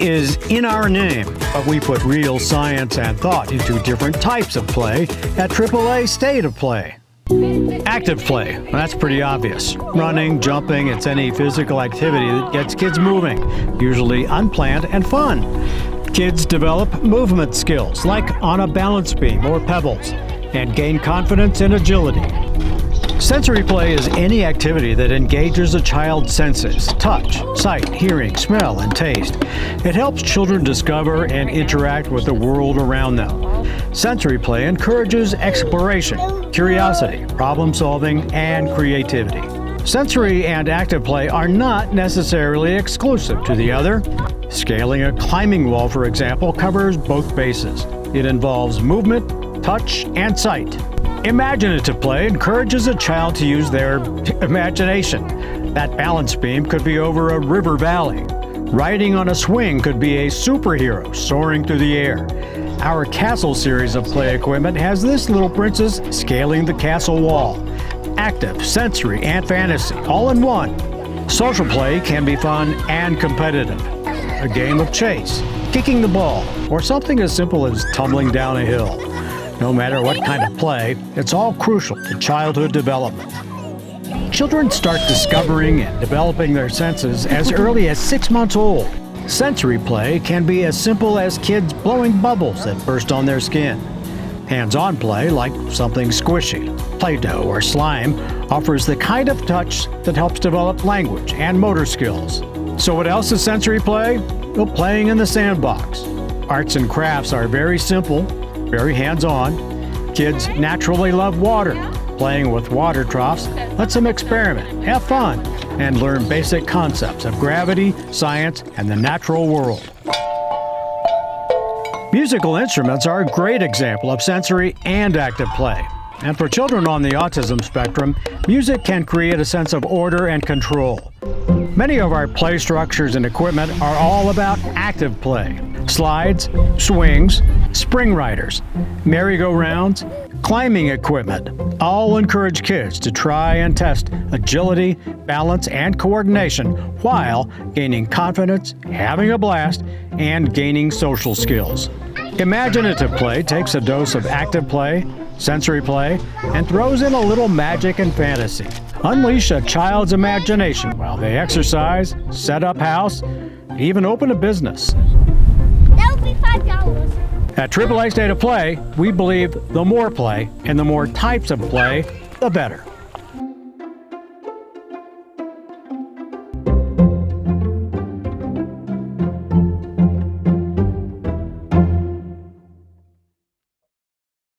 is in our name, but we put real science and thought into different types of play at AAA State of Play. Active play, that's pretty obvious. Running, jumping, it's any physical activity that gets kids moving, usually unplanned and fun. Kids develop movement skills, like on a balance beam or pebbles, and gain confidence and agility. Sensory play is any activity that engages a child's senses: touch, sight, hearing, smell, and taste. It helps children discover and interact with the world around them. Sensory play encourages exploration, curiosity, problem solving, and creativity. Sensory and active play are not necessarily exclusive to the other. Scaling a climbing wall, for example, covers both bases. It involves movement, touch, and sight. Imaginative play encourages a child to use their imagination. That balance beam could be over a river valley. Riding on a swing could be a superhero soaring through the air. Our castle series of play equipment has this little princess scaling the castle wall. Active, sensory, and fantasy, all in one. Social play can be fun and competitive. A game of chase, kicking the ball, or something as simple as tumbling down a hill. No matter what kind of play, it's all crucial to childhood development. Children start discovering and developing their senses as early as 6 months old. Sensory play can be as simple as kids blowing bubbles that burst on their skin. Hands-on play, like something squishy, playdough, or slime, offers the kind of touch that helps develop language and motor skills. So what else is sensory play? Well, playing in the sandbox. Arts and crafts are very simple, very hands-on. Kids naturally love water. Playing with water troughs lets them experiment, have fun, and learn basic concepts of gravity, science, and the natural world. Musical instruments are a great example of sensory and active play. And for children on the autism spectrum, music can create a sense of order and control. Many of our play structures and equipment are all about active play. Slides, swings, spring riders, merry-go-rounds, climbing equipment all encourage kids to try and test agility, balance, and coordination while gaining confidence, having a blast, and gaining social skills. Imaginative play takes a dose of active play, sensory play, and throws in a little magic and fantasy. Unleash a child's imagination while they exercise, set up house, even open a business. That would be $5. At AAA State of Play, we believe the more play and the more types of play, the better.